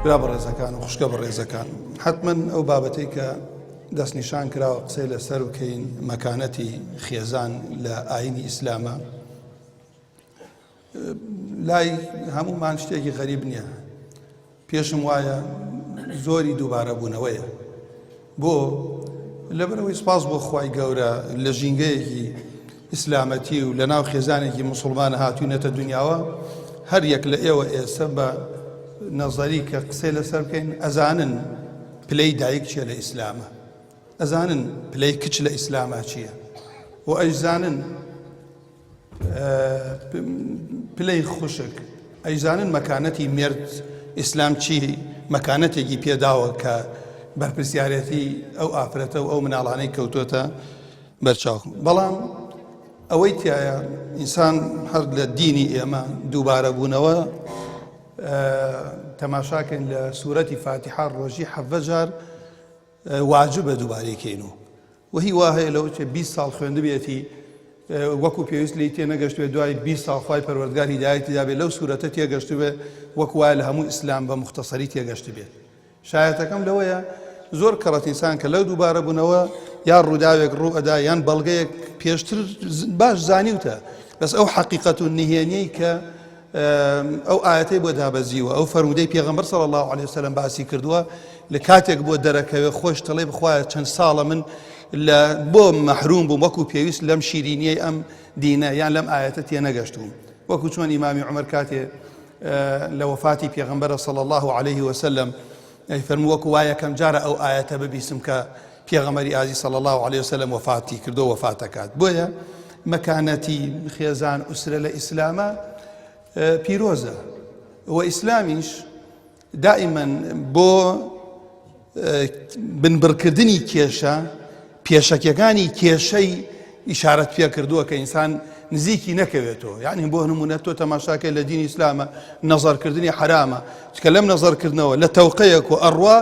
برا بەڕێزەکان و خوشکە بەڕێزەکان، حتمما ئەو بابەتەی کە دەستنیشان کراوە قسەی لەسەر بکەین مەکانەتی خێزان لە ئاینی ئیسلامە، لای هەمومان شتێکی غەریب نییە. پێشم وایە زۆری دووبارە بوونەوەیە، بۆ لەبەرەوەی سپاس بۆ خوای گەورە لە ژینگەیەکی ئیسلامەتی و لە ناو خێزانێکی موسڵمانە هاتوونەتە دنیاوە. هەر یەک لە ئێوە ئێستا بە نەزەری کە قسەی لەسەر بکەین ئەزانن پلەی دایک چیە لە ئیسلامە، ئەزانن پلەی کچ لە ئیسلامە چییە، و ئەیزانن پلەی خوشک، ئەیزانن مەکانەتی مرد ئیسلام چی مەکانەتێکی پێداوە کە بەرپرسیارەتی ئەو ئافرەتە و ئەو مناڵانەی کەوتۆتە بەرچاو. بەڵام ئەوەی تایە ئینسان هەر لە دینی ئێمە دووبارە بوونەوە تەماشاکەن لە سوورەتی فاتحە ڕۆژی 7 جار واجبە دووبارەیکەین و هی وا هەیە لەو چێ 20 ساڵ خوێندبێتی وەکو پێویست لی تێنەگەشتوێ دوای 20 ساڵ خوای پەروەردگار هیدایەتی دابێت لەو سوورەتە تێگەشتوێ وەکو وایە لە هەموو ئیسلام بە مختصری تێگەشت بێت. شایەتەکەم لەوەیە زۆر کەڕەت ئینسان کە لەو دووبارە بوونەوە یان ڕووداوێک ڕوو ئەدا یان بەڵگەیەک پێشتر باش زانیوتە، بەس ئەو حەقیقەت و نهێنیەی کە ئەو ئاەتەی بۆ دابەزیوە، ئەو فەرمودەی پێغەمبەر صلی الله علیه وسلم باسی کردووە لە کاتێک بۆ دەرەکەوێ خۆش دەڵێ بخوایە چەند ساڵە من بۆ مەحروم بووم وەکو پێویست لەم شیرینیەی ئەم دینە یان لەم ئاەتە تێنەگەشتوم. وەکو چۆن ئیمامی عومەر کاتێ لە وەفاتی پێغەمبەر صلی الله علیه وسلم فەرموو وەکو وایە کەم جارە ئەو ئاەتە ببیسم کە پێغەمبەری ئازیز صلی الله علیه وسلم وەفاتی کردو وەفاتەکات. بۆیە مەکانەتی خێزان ئوسرە لە ئیسلامە پیرۆزە و ئیسلامیش دائما بۆ بنبڕکردنی کێشە پێشەکیەکانی کێشەی ئیشارەت پێ کردووە کە ئینسان نزیکی نەکەوێتەوە. یعنی بۆ نمونە تۆ تەماشاکەی لە دینی ئیسلامە نەزەرکردنی حرامە، چکە لەم نەزەرکردنەوە لە تەوقەیەک و ئەڕوا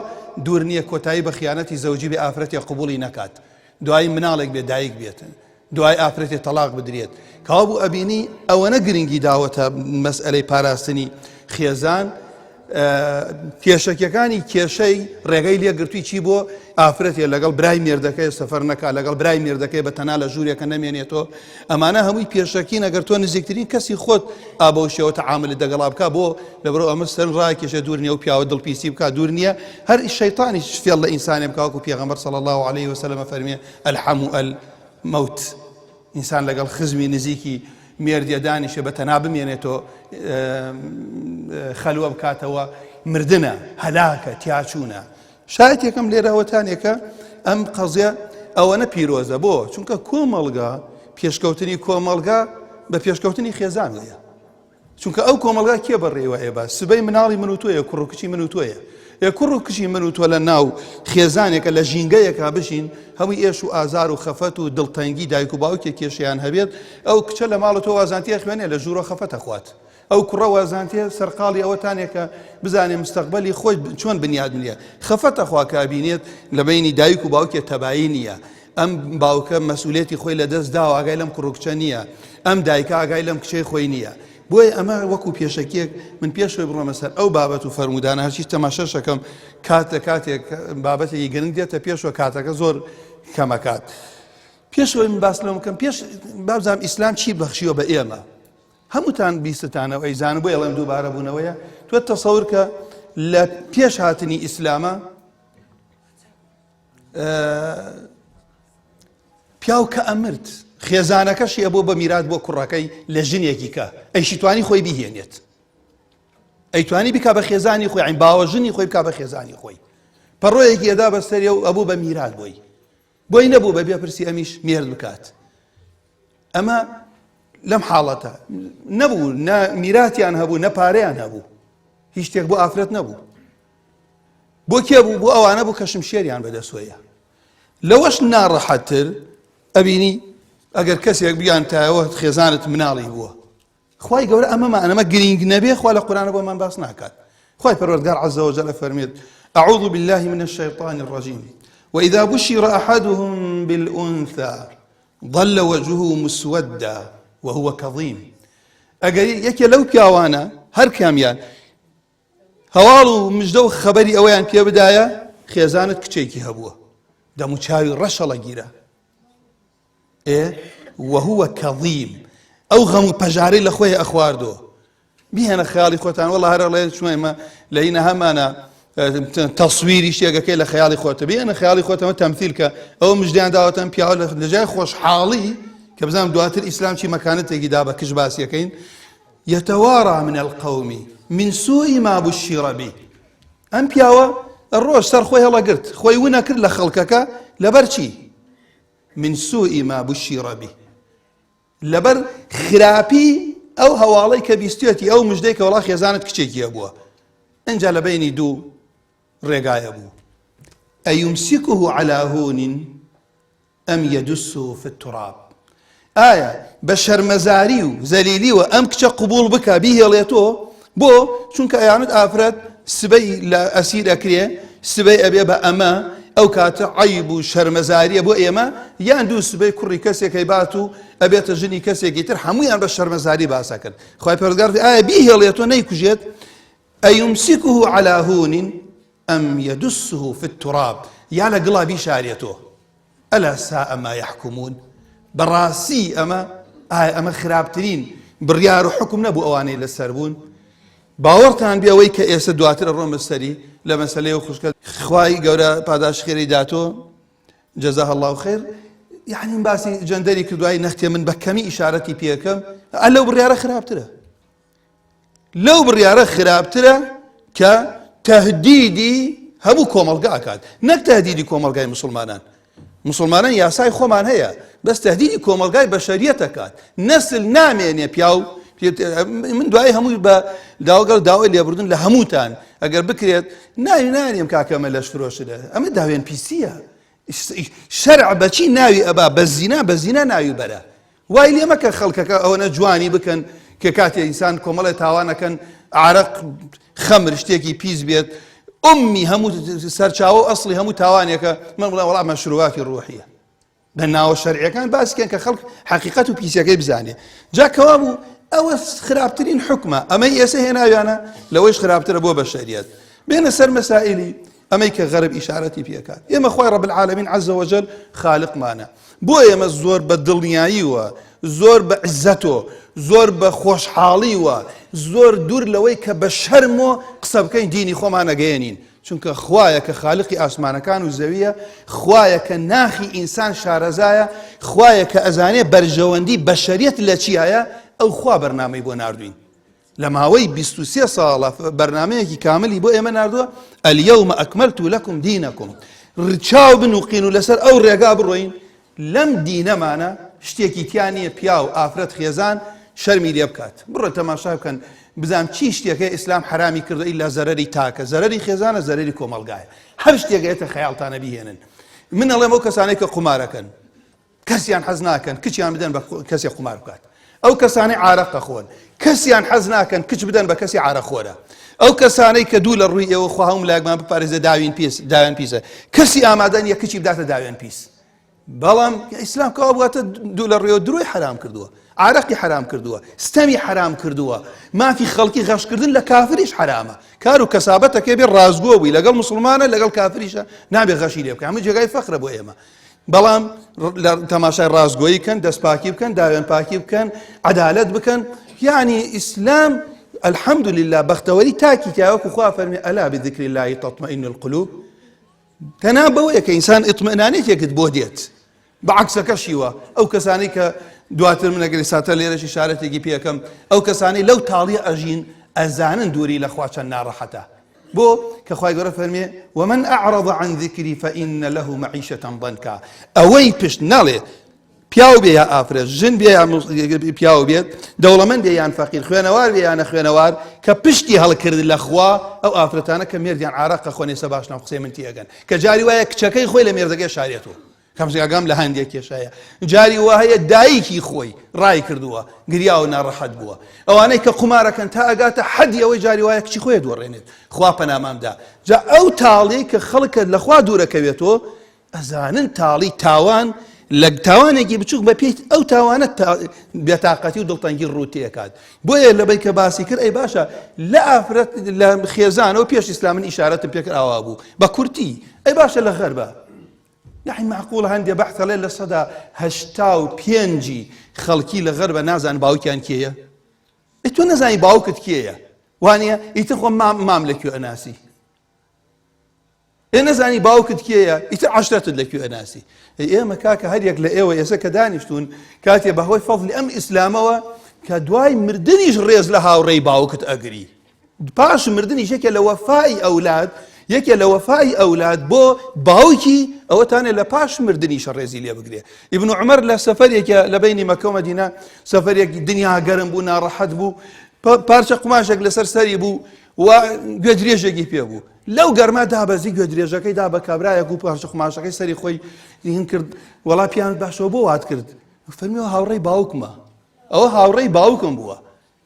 دوور نییە کۆتایی بە خیانەتی زەوجی بێ ئافرەتی قبوڵی نەکات، دوای مناڵێک بێ دایک بێتن، دوای ئافرەتی تەلاق بدرێت. کاوا بوو ئەبینی ئەوەنە گرنگی داوەتە مەسئلەی پاراستنی خێزان، کێشەکیەکانی کێشەی ڕێگەی لێگرتووی چی بۆ ئافرەتێ لەگەڵ برای مێردەکەی سەفەر نەکات، لەگەڵ برای مێردەکەی بە تەنها لە ژوورێکە نەمێنێتەوە. ئەمانە هەمووی پێشەکین ئەگەر تۆ نزیکترین کەسی خۆت ئابەوشەوە تەعاملت دەگەڵا بکە بۆ لەبەرەوە ئەمە سەر ڕاکێشە دوور نییە و پیاوە دڵپیسی بکات دوور نییە. هەر شەیطانی فێڵ لە ئینسانێ بکە وەکو پێغەمبەر صلی الله علیه وسلم فەرمێ الحەم المەوت، ئینسان لەگەڵ خزمی نزیکی مێردیە دانیشە بە تەنها بمێنێتەوە خەلوە بکاتەوە، مردنە، هەلاکە، تیاچوونە. شایەت یەکەم لێرەوەتانێکە ئەم قەزیە ئەوەنە پیرۆزە بۆ چونکە کۆمەڵگا پێشکەوتنی کۆمەڵگا بە پێشکەوتنی خێزان وەیە، چونکە ئەو کۆمەڵگا کێ بەڕێوە ئێبا سبەی مناڵی من و تۆیە، کوڕ و کچی من و تۆیە. کوڕ و کچی من و تۆ لە ناو خێزانێکە لە ژینگەیەکا بشین هەمووی ئێش و ئازار و خەفەت و دڵتەنگی دایک و باوکێ کێشیان هەبێت، ئەو کچە لە ماڵە تۆ وازانتیە خوێنێ لە ژوورە خەفەتە خوات، ئەو کوڕە وازانتیە سەرقاڵی ئەوەتانێکە بزانێ مستەقبەلی خۆی چۆن بنیاد نییە، خەفەتە خوا کە بینێت لە بینی دایک و باوکێ تەبایی نییە، ئەم باوکە مەسئولێتی خۆی لە دەست داوە ئاگای لەم کوڕ و کچە نییە، ئەم دایکە ئاگای لەم کچەی خۆی نییە. بۆیە ئەمە وەکو پێشەکێک من پێشوێ بڕۆمە سەر ئەو بابەت و فەرمودانە هەرچی تەماشەشەکەم کاتێک بابەتێکی گرنگ دێتە پێشوە کاتەکە زۆر کەمەکات. پێشەوەی من باس لەوە بکەم پێش بابزانم ئیسلام چی بەخشیوە بە ئێمە هەمووتان بیستتانەوە ئەیزانم بۆ ئەڵێم دووبارە بوونەوەیە. تۆ تەسەور کە لە پێش هاتنی ئیسلامە پیاو کە ئەمرد خێزانەکەشی ئەبوو بە میرات بۆ کوڕەکەی لە ژنێکی کە ئەیشی توانی خۆی بیهێنێت، ئەیتوانی بکا بە خێزانی خۆی، عین باوە ژنی خۆی بکا بە خێزانی خۆی، پەڕۆیەکی ئەدا بەسەریە و ئەبوو بە میرات بۆی نەبوو بە بێپرسی ئەمیش مێرد بکات. ئەمە لەم حاڵەتە نەبوو، نە میراتیان هەبوو نە پارەیان هەبوو، هیچ شتێک بۆ ئافرەت نەبوو. بۆ کێ بوو؟ بۆ ئەوانە بوو کە شمشێریان بەدەستۆیە. لەوەش ناڕەحەتتر ئەبینی ئەگەر کەسێک بیان تایەوە خێزانت مناڵی بووە. خوای گەورە ئەمە گرنگ نەبێ خوا لە قورئانە بۆمان باس ناکات. خوای پەروەردگار عەزە وەجەل فەرمێت أعوذ بالله من الشيطان الرجيم وإذا بشر أحدهم بالأنثى ظل وجهه مسودا وهو كظيم. ئەگەر یەکێ لەو پیاوانە هەر کامیان هەواڵ و مژدە و خەبەری ئەوەیان پێ بدایە خێزانت کچێکی هەبووە دەم و چاوی ڕەشەڵە گیرە وهو کەظیم ئەو غەم و پەژارەی لە خۆی ئەخواردۆ بیهێنە خەیاڵی خۆتان وەڵا هەرە لێ شوێمە لە هینە هەمانە تەسویری شتێگەکەی لە خەیاڵی خۆتە بیهێنە خەیاڵی خۆتەمە تەمثیل کە ئەوە مژدەیان داوەتەن پیاوە لە جای خۆشحاڵی کە بزانم دواتر ئیسلام چی مەکانەتێکی دا بە کش باسیەکەین يتوارى من القوم من سوء ما بشر به ئەم پیاوە ڕۆژ سەر خۆی هەڵەگرت خۆی ونە کرد لە خەڵکەکە لەبەر چی من سوء ما بشر به لەبەر خراپی ئەو هەواڵەی کە بیستێتی ئەو مژدەی کە وەڵا خێزانت کچێکی هەبووە ئەنجا لە بینی دوو ڕێگایە بوو ئەیمسکه على هون ئەم يدسه في التراب ئایا بە شەرمەزاری و زەلیلیوە ئەم کچە قبول بکە بیهێڵێتەوە بۆ چونکە ئەیانت ئافرەت سبەی لە ئەسیر ئەکرێ سبەی ئەبێ بە ئەمە ئەو کاتە عەیب و شەرمەزاریە بۆ ئێمە یان دوو سبەی کوڕی کەسێکی بات و ئەبێتە ژنی کەسێکی تر هەموویان بە شەرمەزاری باسە کرد خوای پەروەردگار ئایا بیهێڵێتەوە نەیکوژێت ئەیمسکه على هون ئەم يدسه في التراب یا لە گڵا بیشارێتەوە ئەلا ساء ما يحكمون بەڕاستی ئەمە خراپترین بڕیار و حکم نەبوو ئەوانەی لەسەر بوون باوەڕتان بێ ئەوەی کە ئێستا دواتر ئەڕۆم بەسەری لە مەسەلەی و خوشکە خوای گەورە پاداش خێری داتۆ جەزاه الله خێر یعنی باسی جەندەری کردوای نەختێ من بە کەمی ئیشارەتی پێکەم لەو بڕیارە خراپترە لەو بڕیارە خراپترە کە تەهدیدی هەموو کۆمەڵگا ئەکات نەک تەهدیدی کۆمەڵگای مسلمانان یاسای خۆمان هەیە بەس تەهدیدی کۆمەڵگای بەشەریەت ئەکات نەسل نامێنێ پیاو من دوای هەمووی بە داواگەڵ داوای لێبوردن لە هەمووتان ئەگەر بکرێت نانیم کاکەمە لەش فرۆشدە ئەمە داوێن پیسیە شەرع بەچی ناوی ئەبا بە زینا ناوی بەرە وای لێ مەکە خەڵکەکە ئەوەنە جوانی بکەن کە کاتێ ئینسان کۆمەڵی تاوانەکەن عارەق خەمر شتێکی پیس بێت ئومی هەموو سەرچاوە ئەسڵی هەموو تاوانێکە من بڵێ وەڵام مەشروعاتی ڕوحیە بە ناوە شەرعیەکان باسکەن کە خەڵک حەقیقەت و پیسەکەی بزانێ جا کەوا بوو ئەوە خراپترین حکمە ئەمەی ئێستا هێناویانە لەوەیش خراپترە بۆ بەشەریەت بێنە سەر مەسائلی ئەمەی کە غەرب ئیشارەتی پێکات ئێمە خوای ڕەب العالەمین عەزە وەجەل خالقمانە بۆ ئێمە زۆر بە دڵنیاییوە زۆر بە عیزەتۆ زۆر بە خۆشحاڵیوە زۆر دوور لەوەی کە بە شەرمۆ قسە بکەین دینی خۆمان نەگەیەنین چونکە خوایە کە خالقی ئاسمانەکان و زەویە خوایە کە ناخی ئینسان شارەزایە خوایە کە ئەزانێ بەرژەوەندی بەشەریەت لە چیایە ئەو خوا بەرنامەی بۆ ناردوین لە ماوەی 23 ساڵە بەرنامەیەکی کاملی بۆ ئێمە ناردووە اليوم أكملت لكم دينكم ڕچاو بنوقین و لەسەر ئەو ڕێگا بڕۆین لەم دینەمانە شتێکی تیانیە پیا و ئافرەت خێزان شەرمی لێ بکات بڕۆ تەماشا بکەن بزانم چی شتێکە ئیسلام حرامی کردو ئیلا زەرەری تاکە زەرەری خێزانە زەرەری کۆمەڵگایە هەر شتێکەیەتە خەیاڵتانە بیهێنن من ئەڵێم ئەو کەسانەی کە قومارەکەن کەسیان حەز ناکەن کچیان بدەن بە کەسێک قومار بکات ئەو کەسانەی عارەق دەخۆن کەسیان حەز ناکەن کچ بدەن بە کەسی عارەخۆرە ئەو کەسانەی کە دوو لە ڕووی ئێوە خوا هەموو لایەکمان بپارێزە داوێن پیسە کەسی ئامادەن یە کچی بداتە داوێن پیس بەڵام ئیسلام کەوا بواتە دوو لە ڕێوە دروی حرام کردووە عارەقی حرام کردووە ستەمی حرام کردووە مافی خەڵکی غەشکردن لە کافریش حرامە کار و کەسابەتەکێ بێ ڕازگۆ بووی لەگەڵ مسلمانە لەگەڵ کافریشە نابێ غەشی لێ بکە هەموو جێگای فەخرە بۆ ئێمە بەڵام تەماشای ڕازگۆیی بکەن دەستپاکی بکەن داوێن پاکی بکەن عەدالەت بکەن یعنی ئیسلام الحمد لله بەختەوەری تاکی تیاوەکو خوا فەرمێ ئەلا بذکر الله تطمئن القلوب تەنها بەوەیە کە ئینسان ئیطمئنانێتێکت بۆ دێت بەعەکسەکەشیوە ئەو کەسانەی کە دواتر من ئەگەری ساتە لێرەشی شارەتێکی پێکەم ئەو کەسانەی لەو تاڵیە ئەژین ئەزانن دووری لە خوا چەند ناڕەحەتە بۆ کە خوای گەورە فەرمێ ومن أعرض عن ذكري فإن له معيشة ضنكا ئەوەی پشت نەڵێ پیاو بێ یا ئافرەت ژن بێ یا پیاو بێت دەوڵەمەند بێ یان فەقیر خوێنەوار بێ یانە خوێنەوار کە پشتی هەڵکرد لە خوا ئەو ئافرەتانە کە مێردیان عارەقە خۆنێسە باش ناو قسەی من تێگەن کە جاری وایە کچەکەی خۆی لە مێردەکەی شارێتەوە کەمزگام لە هەندێک کێشایە جاری وایە دایکی خۆی ڕای کردووە گریا و ناڕەحەت بووە ئەوانەی کە قومارەکەن تا ئەگاتە حەدی ئەوەی جاری وایە کچی خۆی دووەڕێنێت خوا پەنامامدا جا ئەو تاڵی کە خەڵکە لە خوا دوورەکەوێتەوە ئەزانن تاڵی تاوان لە تاوانێکی بچووک بە پێی ئەو تاوانە بێتاقەتی و دڵتەنگی ڕووتێکات. بۆیە لەبەی کە باسی کرد ئەی باشە لە ئافرەت لە خێزانەوە پێش ئیسلام ئیشارەتم پێکرد ئاوا بوو بە کورتی ئەی باشە لە غەربە يعني معقول هەندێ بەحثە لێ لە سەدا 85 خەڵکی لە غەربە نازان باوکیان کێیە؟ تۆ نەزانی باوکت کێیە؟ وانە ئیتر خۆ مام لەکوێ ئەناسی؟ نەزانی باوکت کێیە؟ ئیتر عەشرەتت لەکوێ ئەناسی؟ ئێمە کاکە هەرێک لە ئێوە ئێستا کە دانیشتون کاتێ بەهۆی فەضلی ئەم ئیسلامەوە کە دوای مردنیش ڕێز لە هاوڕێی باوکت ئەگری، پاش مردنیش یەکێ لە وەفای ئەولاد یەکێ لە وەفای ئەولاد بۆ باوکی ئەوەتانێ لە پاش مردنیشە ڕێزی لێ بگرێ. ئیبن عومەر لە سەفەرێکە لە بینی مەکە و مەدینە سەفەرێکی دنیا گەرم بوو ناڕەحەت بوو پارچە قماشێک لەسەر سەری بوو و گوێدرێژێکی پێ بوو لەو گەرما دابەزی گوێدرێژەکەی دا بە کابرایەک و پارچە قماشەکەی سەری خۆی هین کرد وەڵا پیان باشەوە بۆ وات کرد فەرمیەوە هاوڕێی باوکمە ئەوە هاوڕێی باوکم بووە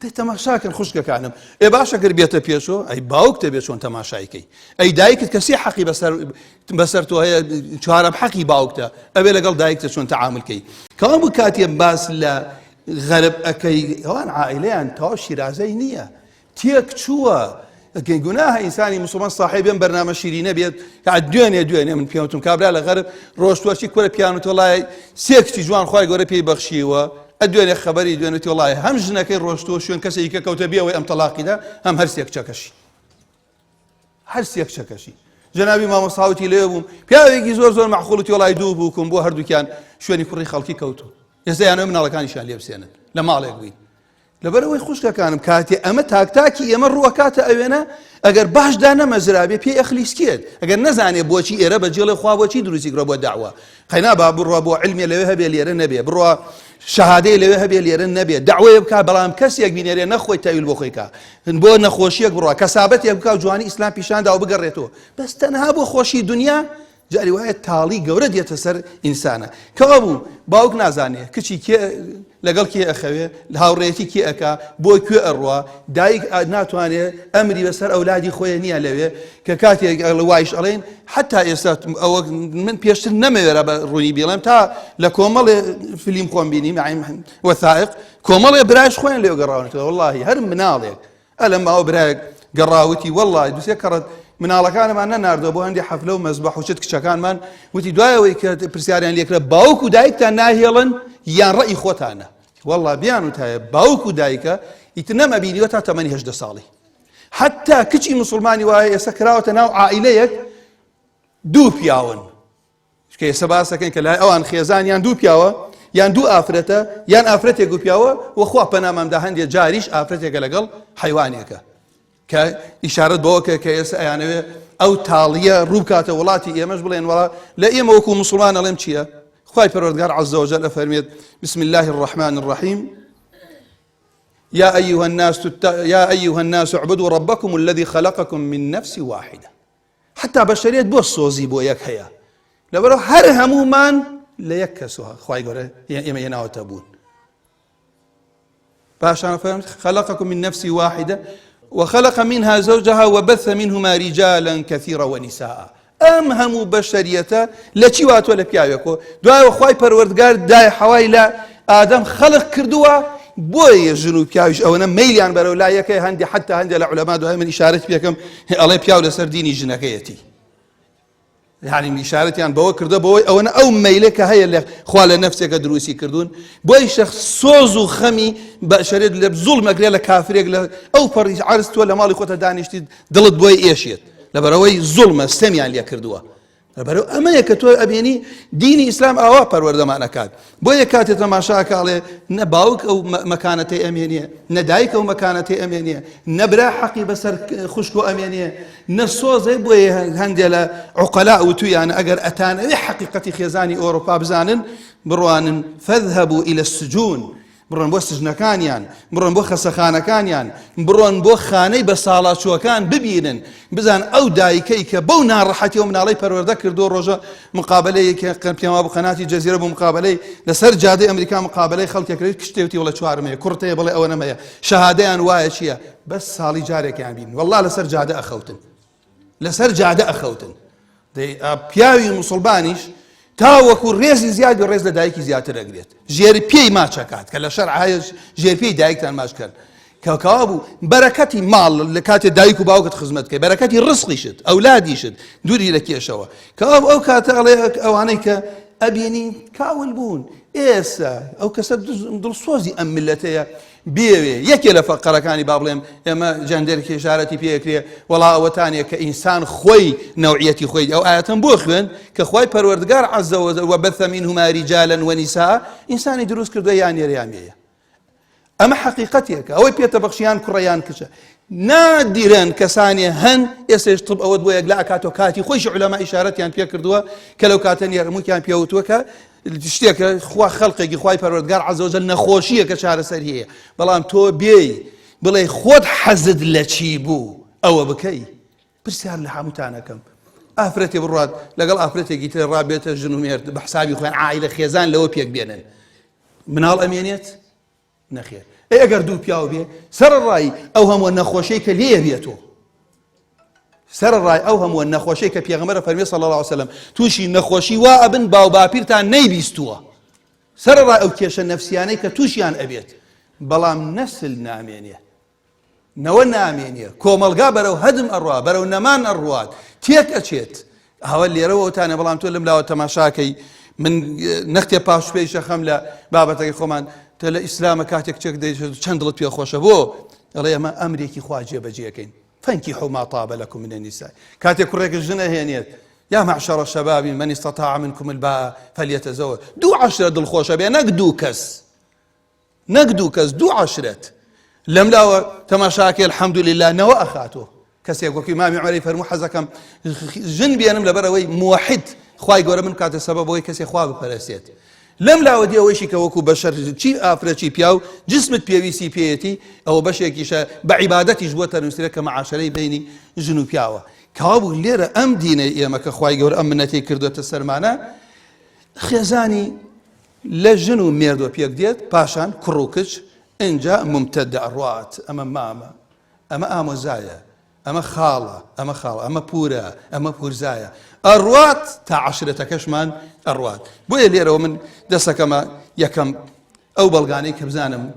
دەی تەماشاکەن خوشکەکانم ئێ باشە گەر بێتە پێشەوە ئەی باوک دەبێت چۆن تەماشایکەی ئەی دایکت کەسی حەقی بەسەر تۆ هەیە چوارەم حەقی باوکتە ئەبێ لەگەڵ دایکتە چۆن تەعاملکەی کەوا بوو کاتێ باس لە غەرب ئەەکەی ئەوان عائیلەیان تەواو شیرازەی نییە تێک چووە گوناهە ئینسانی مسلمان صاحبێن بەرنامە شیرینە بێت دوێنێ من پێوتم کابرا لە غەرب ڕۆژتوەچی کورە پیانوت وڵای سێ کچی جوان خوای گەورە پێی بەخشیوە ئەدوێنێ خەبەری دوێنێتی وڵای هەم ژنەکەی ڕۆشتووە شوێن کەسێکی کە کەوتە بێەوەی ئەم تەلاقیدا هەم هەر سێک چەکەشی هەر سێک چەکەشی جەنابی مامۆستاوتی لێ بووم پیاوێکی زۆر مەعقوڵتی وڵای دوو بووکم بۆ هەردووکیان شوێنی کوڕی خەڵکی کەوتو ئێستا یانەوە مناڵەکانیشان لێ بسێنن لە ماڵێک بووین لەبەرەوەی خوشکەکانم کاتێ ئەمە تاکتاکی ئێمە ڕووەکاتە ئەوێنە ئەگەر باشدا نەمەزرابێ پێی ئەخلیسکێت ئەگەر نەزانێ بۆچی ئێرە بەجێڵی خوا بۆچی دروستی کرۆ بۆ داوە قەینا با بڕوا بۆ علمێ لەوێ هەبێ لێرە نەبێ بڕوا شەهادەی لەوێ هەبێ لێرە نەبێ داوەیە بکا بەڵام کەسێک بینێرێ نەخۆی تاویل بۆ خۆی کا بۆ نەخۆشیەک بڕوا کەسابەتێک بکا و جوانی ئیسلام پیشاندا و بگەڕێتەوە بەس تەنها بۆ خۆشی دنیا جاری وایە تاڵی گەورە دێتە سەر ئینسانە کەوا بوو باوک نازانێ کچی کێ لەگەڵ کێ ئەخەوێ هاوڕێتی کێ ئەکا بۆ کوێ ئەڕوا دایک ناتوانێت ئەمری بەسەر ئەولادی خۆیان نییە لەوێ کە کاتێک وایش ئەڵێن حتا ئێستا ئەوە من پێشتر نەمەوێرە بە ڕوونی بێڵێم تا لە کۆمەڵێ فیلم خۆم بینیم وەثائق کۆمەڵێ برایش خۆیان لێو گەڕاونەوە وەڵڵاهی هەر مناڵێک ئەلەم ئەو برایەک گەڕاوتی وەڵڵاهی دووسێ کەڕەت مناڵەکانمان نەناردەوە بۆ هەندێک حەفلە و مەزبەح و چت کچەکانمان وتی دوایەوەی کە پرسیاریان لێکرا باوک و دایکتان ناهێڵن یان ڕەئی خۆتانە وەڵڵا بیان وتایە باوک و دایکە ئیتر نەمەبینیوە تا تەمەنی 18 ساڵی حتا کچی مسلمانی وایە ئێستا کراوەتە ناو عائیلەیەک دوو پیاون کە ئێستا باسەکەین کە لای ئەوان خێزان یان دوو پیاوە یان دوو ئافرەتە یان ئافرەتێک و پیاوە وەخوا پەنامەمدا هەندێک جاریش ئافرەتێکە لەگەڵ حیوانێکە کە ئیشارەت بەوە کە ئێستا ئەیانەوێ ئەو تاڵیە ڕووبکاتە وڵاتی ئێمەش بڵێن وڵا لە ئێمە وەکو مسلمان ئەڵێم چییە؟ خوای پەروەردگار عەزە وەجەل ئەفەرمێت بسم الله الرحمن الرحيم يا أيها الناس اعبدوا ربكم الذي خلقكم من نفس واحدة حتى بشريت بۆ سۆزی بۆ یەک هەیە لەبەرەوە هەر هەمومان لە یەک کەسەوە خوای گەورە ئێمە هێناوەتە بوون پاشان فەرمێت خلقكم من نفس واحدة وخلق منها زوجها وبث منهما رجالا كثيرا ونساء ئەم هەموو بەشەریەتە لە چی واتوە لە پیاوێکەوە دوایەوە خوای پەروەردگار دای حەوای لە ئادەم خەڵق کردووە بۆیە ژن و پیاویش ئەوەنە مەیلیان بەرەو لایەکەی هەندێک حتا هەندێک لە عولەما دوای من ئیشارەت پێکەم ئەڵێ پیاو لەسەر دینی ژنەکەیەتی یعنی ئیشارەتیان بەوە کردە بەوەی ئەوەنە ئەو مەیلە کە هەیە لە خوا لە نەفسێکە دروستی کردوون بۆی شەخص سۆز و خەمی بەشەرێت لە زوڵمەکرێ لە کافرێک لە ئەو پەڕی عەرز تۆ لە ماڵی خۆتە دانیشتی دڵت بۆی ئێشێت لەبەرەوەی زوڵمە ستەمیان لێ کردووە لەبەرەوە ئەمەیە کە تۆ ئەبینی دینی ئیسلام ئاوا پەروەردەمانەکات بۆیە کاتێ تەماشاکاڵێ نە باوک ئەو مەکانەتەی ئەمێنیە نە دایک ئەو مەکانەتەی ئەمێنیە نە برا حەقی بەسەر خوشک و ئەمێنیە نە سۆزەی بۆیە هەندێک لە عوقەلا وتویانە ئەگەر ئەتانەوێ حەقیقەتی خێزانی ئەوروپا بزانن بڕوانن فەذهبوا إلى السجون بڕۆن بۆ سژنەکانیان بڕۆن بۆ خەسەخانەکانیان بڕۆن بۆ خانەی بە ساڵاچووەکان ببینن بزان ئەو دایکەی کە بەو ناڕەحەتی و مناڵەی پەروەردە کردو ڕۆژە مقابلەیەکی پێما بوو قەناتی جەزیرە بوو مقابلەی لەسەر جادەی ئەمریکا مقابلەی خەڵکێکرێت کشتێوتی وڵە چوارمەیە کوڕتەیە بڵێ ئەوە نەمەیە شەهادەیان وایە چییە بەس ساڵی جارێکیان بین وەڵڵا لەسەر جادە ئەخەوتن لەسەر جادە ئەخەوتن پیاوی موسڵمانیش تاوەکو ڕێزی زیاد و ڕێز لە دایکی زیاتر ئەگرێت ژێری پێی ماچەکات کە لە شەرعایە ژێر پێی دایکتان ماچکەن کەوا بوو بەرەکەتی ماڵ لە کاتێ دایک و باوکت خزمەتکەی بەرەکەتی ڕزقیشت ئەولادیشت دووری لە کێشەوە کەوا ئەو کاتە ئەڵێ ئەوانەی کە ئەبینی کاول بوون ئێستا ئەو کەسە دڵسۆزی ئەم میلەتەیە بێوێ یەکێ لە فەقەرەکانی با بڵێم ئێمە جەندەرێکی ژارەتی پێکرێ وەڵا ئەوەتانێک کە ئینسان خۆی نەوعیەتی خۆی ئەو ئاەتەم بۆ خوێن کە خوای پەروەردگار عەزە وەبەث مینهما ریجالا وەنیساء ئینسانی دروست کردووە یان نێریانێیە ئەمە حەقیقەتێکە ئەوەی پێتە بەخشیان کوڕەیان کچە نادیرن کەسانی هەن ئێستاش تڵ ئەوەت بۆ یەکلا ئەکاتۆ کاتی خۆیش عولەما ئیشارەتیان پێ کردووە کە لەو کاتە نێرمووکیان پێوتووە کە شتێکە خوا خەڵقێکی خوای پەروەردگار عەزە وەجەل نەخۆشیە کە چارەسەر هەیە بەڵام تۆ بێی بڵێ خۆت حەزت لە چی بوو ئەوە بکەی پرسیار لە هەمووتانەکەم ئافرەتێ بڕات لەگەڵ ئافرەتێکی تر ڕابێتە ژن و مێرد بە حسابی خۆیان عائیلە خێزان لەوە پێک بێنن مناڵ ئەمێنێت نەخێر ئەگەر دوو پیاو بێ سەرڕای ئەو هەموو نەخۆشەی کە لێ بێتۆ سەرڕای ئەو هەموو نەخۆشەی کە پێغەمبەر فەرمی صلی الله علیه وسلم تووشی نەخۆشی وا ئەبن باو باپیرتان نەیبیستووە سەرڕای ئەو کێشە نەفسیانەی کە تووشیان ئەبێت بەڵام نەسل نامێنێ نەوە نامێنێ کۆمەلگا بەرەو هەدم ئەڕوا بەرەو نەمان ئەڕوات تێک ئەچێت هەوە لێرەوەتانە بەڵام تۆ لەم لاوە تەماشاکەی من نەختێ پاش پێی شەخەم لە بابەتەکەی خۆمان تە لە ئیسلامە کاتێک چێک دەیشێت چەند دڵت پێ خۆشە بۆ ئەڵێ ئەمە ئەمرێکی خوا جێبەجێەکەین فانكحوا ما طاب لكم من النساء كاتي كوريك الجنة هينيت يا معشر الشباب من استطاع منكم الباء فليتزوج دو عشرة دل خوشة بيه نقدو كس دو عشرة لم لا تماشاكي الحمد لله نو أخاته كسي يقول إمام عمري فرمو حزكم جن بيانم لبروي موحد خواي قول من كاتي سبب وي كسي خواه بفرسيت لم لا ودي أوشي كوكو بشر شي آفرة شي بياو جسمت بيوي سي بيتي أو بشر كيشا بعبادتي جبوتا نسيرك مع عشري بيني جنو بياوا كابو ليرة أم ديني إيما كخواي قول أم منتي كردو تسر معنا خيزاني لجنو ميردو بيك ديت باشان كروكج إنجا ممتد أروات أما ماما أما آموزايا أما خالة أما بورا أما بورزايا أروات تا عشرة كشمان أروات بويا ليرة ومن دسا كما يكم أو بلغاني كبزانم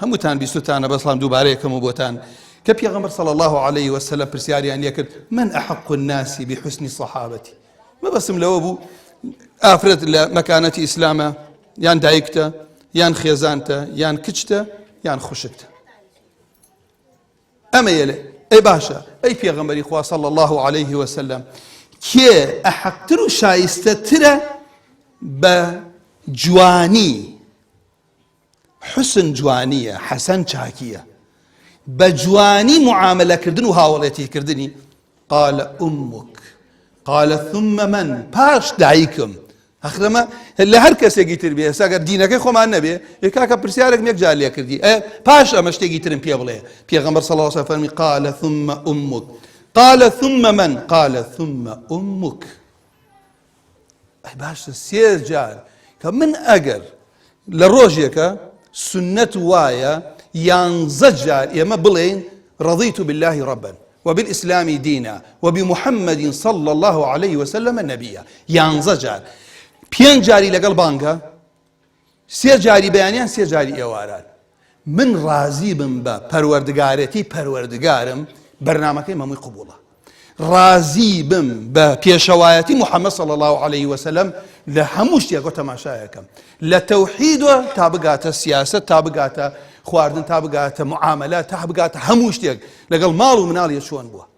هموتان بيسوتان بسلام دوباري كمبوتان كبيغمبر صلى الله عليه وسلم برسياري أن يكد من أحق الناس بحسن صحابتي ما بسم لو أبو آفرت لمكانة إسلامه يان دايكتا يان خيزانتا يان كجتا يان خشكتا أما يلي أي باشا أي بيغمبر إخوة صلى الله عليه وسلم كي أحقترو شايستتر بجواني حسن جوانية حسن شاكية بجواني معاملة كردن وهاولتي كردني قال أمك قال ثم من باش دعيكم أخرما اللي هركس يجيتر بيه ساقر دينك خو ما النبي يكاك برسيارك ميك جاليا كردي باش أمشتي يجيترن بيه بيغمبر صلى الله عليه وسلم قال ثم أمك قال ثم من قال ثم أمك أي باش سير جار كمن أجر لروجيك سنة وايا ينزجر يما بلين رضيت بالله ربا وبالإسلام دينا وبمحمد صلى الله عليه وسلم نبيا ينزجر بين جاري لقلبانك سير جاري بيانيان سير جاري إواران من رازي بن با پروردگارتي پروردگارم برنامجي مموي قبوله رازي بن با بيشوايتي محمد صلى الله عليه وسلم لهموش يقول تماشايكم لتوحيد تابقات السياسة تابقات خواردن تابقات معاملات تابقات هموش يق لقل مالو منال يشون بوا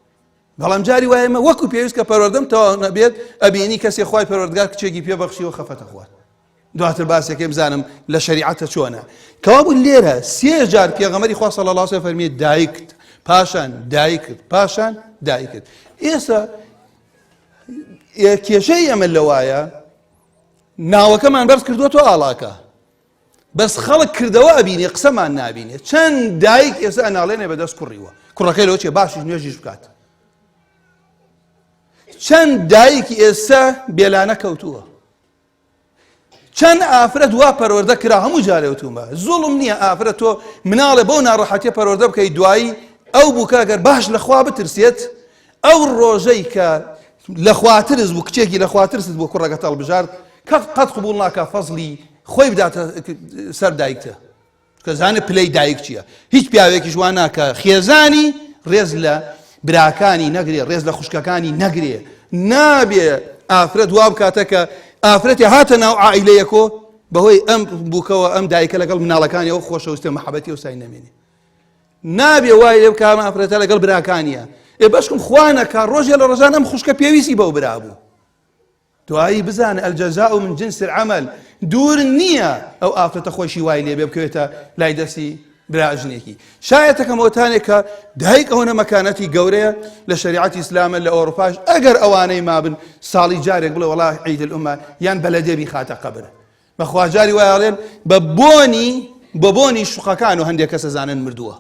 بەڵام جاری وایە وەکو پێویست کە پەروەردەم تەواو نەبێت ئەبینی کەسێک خوای پەروەردگار کچێکی پێ بەخشیوە خەفەتە خوارد دواتر باسێکی بزانم لە شەریعەتە چۆنە کەوا بوو لێرە سێ جار پێغەمبەری خوا صلی الله علیه و سلم فەرمیێ دایکت پاشان دایکت پاشان دایکت ئێستا کێشەی ئەمە لەوایە ناوەکەمان بەرز کردووەتەوە ئاڵاکە بەس خەڵک کردەوە ئەبینێ قسەمان نابینێ چەند دایک ئێستا ئەناڵێنێ بەدەست کوڕیوە کوڕەکەی لەوە چێ باشیش نوێژیش بکات چەند دایکی ئێستا بێلانە کەوتووە چەند ئافرەت وا پەروەردە کرا هەموو جارێوتومە زوڵم نییە ئافرەت تۆ مناڵێ بەو ناڕەحەتیە پەروەردە بکەی دوایی ئەو بووکە ئەگەر باش لەخوا بترسێت ئەو ڕۆژەی کە لەخوا ترس بوو کچێکی لەخوا ترست بوو کوڕەکەت هەڵبژارد قەت قبول ناکە فەزلی خۆی بداتە سەر دایکتە، کە زانێ پلەی دایک چییە. هیچ پیاوێکی جوان ناکە خێزانی ڕێز لە براکانی نەگرێ، ڕێز لە خوشکەکانی نەگرێ، نابێ ئافرەت وا بکاتە کە ئافرەتی هاتە ناو عائیلەیەکۆ بەهۆی ئەم بووکەوە ئەم دایکە لەگەڵ مناڵەکانیەوە خۆشەویستە مەحەبەتی و سای نەمێنێ. نابێ وای لێ بکە ئەم ئافرەتە لەگەڵ براکانیە، بەشکم خوا نەکا ڕۆژێ لە ڕۆژان ئەم خوشکە پێویستی بەو برا بوو. دوایی بزانە ئەلجەزاء من جنس العمل، دوور نییە ئەو ئافرەتە خۆشی وای لێ بێ بکەوێتە لای دەستی براژنێکی. شایەتەکەم وتانێک کە دایک ئەوەنە مەکانەتی گەورەیە لە شریعەتی ئیسلامە لە ئەوروپاش، ئەگەر ئەوانەی مابن ساڵی جارێک بڵێ وەڵا عید الئومە یان بەلەدێبی خاتە قەبر، بەخوا جاری وایڵێن بە بۆنی شوقەکان و هەندێک کەس ئەزانن مردووە،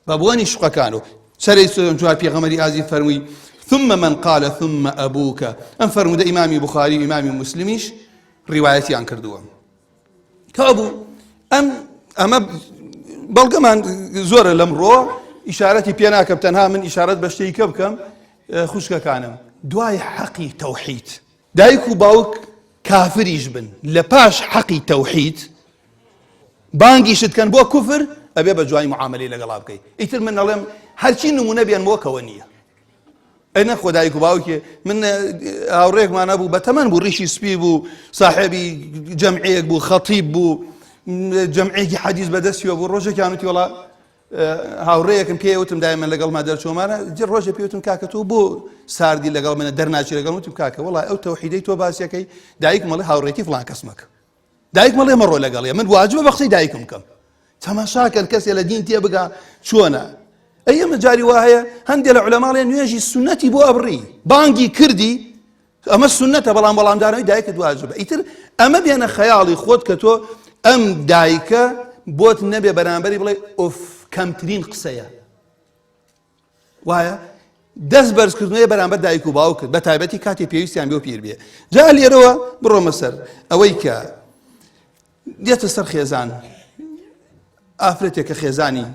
بە بۆنی شوقەکان و سەرەی جوار پێغەمبەری ئازیز فەرمووی ثم من قال ثم أبوك، ئەم فەرموودە ئیمامی بوخاری و ئیمامی مسلمیش ڕیوایەتیان کردووە. کابوو ئەمە بەڵگەمان زۆرە لەمڕۆ ئیشارەتی پێ ناکەم، تەنها من ئیشارەت بە شتێکی کە بکەم خوشکەکانم. دوای حەقی تەوحید دایک و باوک کافریش بن، لە پاش حەقی تەوحید بانگیشت کەن بۆ کوفر، ئەبێ بە جوای معاملەی لەگەڵا بکەیت. ئیتر من ئەڵێم هەرچی نمونە بێن بۆکەوە نییە. ئەی نەخۆ دایک و باوکێ من هاوڕێکمان هەبوو بەتەمەن بوو، ڕیشی سپی بوو، ساحێبی جەمعەیەک بوو، خەتیب بوو، جەمعەیەکی حەدیث بەدەستیەوە بوو. ڕۆژێکیان وتی وەڵا هاوڕێیەکم پێوتم دایمەن لەگەڵما دەرچۆمانە، ڕۆژێ پێوتم کاکە تۆ بۆ ساردی لەگەڵ منە دەرناچی لەگەڵ وتم کاکە وەڵا ئەو تەوحیدەی تۆ باسیەکەی دایک مەڵێ هاوڕێکی فڵان کەس مەکە، دایک مەڵێ مەڕۆ لەگەڵێ، من واجبە بە قسەی دایکم کەم. تەماشاکەن کەسێ لە دین تێ بگا چۆنە. ئەمە جاری وایە هەندێک لە عولەماڵێن نوێژی سنەتی بۆ ئەبڕی، بانگی کردی ئەمە سنەتە، بەڵام دارەوەی دایکت واجبە. ئیتر ئەمە بێنە خەیاڵی خۆت کە تۆ ئەم دایکە بۆت نەبێ بەرامبەری بڵێ ئۆف کەمترین قسەیە، وایە دەست بەرزکردنەوەی بەرامبەر دایک و باوکت، بە تایبەتی کاتێ پێویستیان بێ و پیر بێ. جا لێرەوە بڕۆمە سەر ئەوەی کە دێتە سەر خێزان. ئافرەتێک کە خێزانی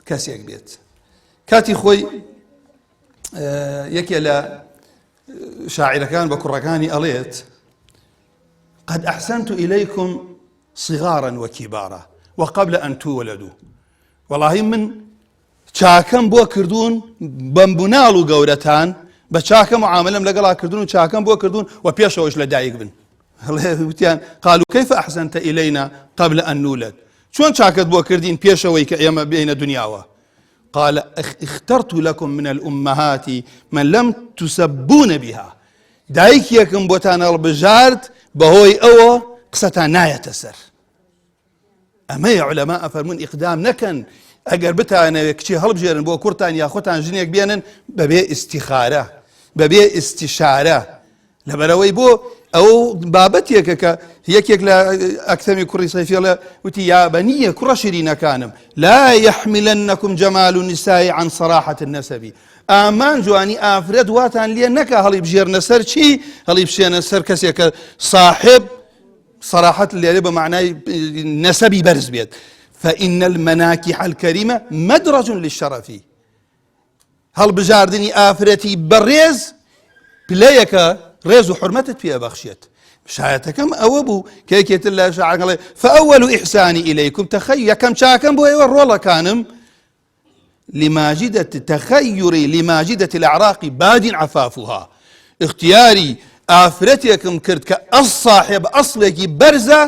کەسێک بێت، کاتی خۆی یەکێ لە شاعیرەکان بە کوڕەکانی ئەڵێت قد أحسنت إليكم صغارا وكبارا وقبل أن تولدوا، والله من چاکەم بۆ کردوون بەمبوناڵ و گەورەتان، بە چاکە معاملەم لەگەڵا کردوون و چاکەم بۆ کردوون و پێشەوەش لە دایک بن. وتیان قالوا كيف أحسنت إلينا قبل أن نولد، چۆن چاکت بۆ کردین پێشەوەی کە ئێمە بێنە دنیاوە. قال اخترت لكم من الأمهات من لم تسبون بها، دایکێکم بۆتان هەڵبژارد بەهۆی ئەوە قسەتان نایەتە سەر. ئەمەی عولەما ئەفەرمون ئیقدام نەکەن، ئەگەر بتانەوێت کچی هەڵبژێرن بۆ کورتان یا خۆتان ژنێک بێنن بەبێ ئیستیخارە، بەبێ ئیستیشارە، لەبەرەوەی بۆ ئەو بابەتێکە کە یەکێک لە ئەکتەمی کوڕی سەیفیڵە وتی یا بەنیە کوڕە شیرینەکانم لا يحملنكم جمال النساء عن صراحة النسب، ئامان جوانی ئافرەت واتان لێ نەکا هەڵی بژێرنە سەر چی، هەڵی بشێنە سەر کەسێکە صاحب صراحة لێرە بە معنای نەسەبی بەرز بێت. فإن المناكح الكريمة مدرج للشرف، هەڵبژاردنی ئافرەتی بەڕێز پلەیەکە ڕێز و حرمەتت پێ بەخشێت. شایەتەکەم ئەوە بوو کە یەکێتر لە شاعرەڵێ فأول إحساني إليكم تخيل، یەکەم چاکەم بۆ ئێوە ڕۆڵەکانم لماجدة تخيري لماجدة الأعراق باد عفافها، اختیاری ئافرەتێکم کرد کە صاحب ئەسڵێکی بەرزە،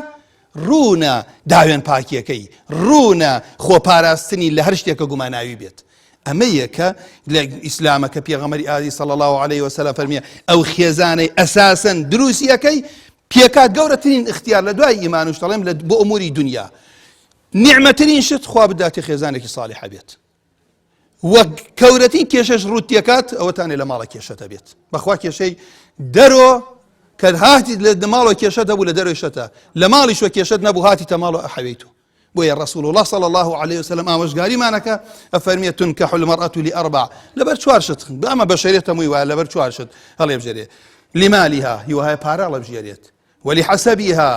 ڕوونە داوێن پاکیەکەی، ڕوونە خۆپاراستنی لە هەر شتێکە گوماناوی بێت. ئەمەیە کە لە ئیسلامە کە پێغەمبەری ئازیز صلی الله عليه وسلم فەرمیە ئەو خێزانەی ئەساسەن دروستیەکەی پێکات گەورەترین اختیار لە دوای ئیمان و شتەڵێم بۆ ئەموری دنیا، نیعمەترین شت خوا بداتێ خێزانێکی صالحە بێت، وەک کەورەترین کێشەش ڕوت تێکات ئەوەتانێ لە ماڵە کێشەتە بێت. بەخوا کێشەی دەرۆ کە هاتی لە ماڵەوە کێشەت هەبوو لە دەروی شەتە، لە ماڵیشوە کێشەت نەبوو هاتیتە ماڵەوە ئەحەویتوو. بۆیە رسول الله صلى الله عليه وسلم ئامۆژگاریمانەکە ئەفەرمیێ تنكح المرأة لأربع، لەبەر چوار شت، ئەمە بەشەریەتە مووی وایە لەبەر چوار شت هەڵێ بژێرێ، لمالها هیوایە پارە هەڵە بژێرێت، ولحسبها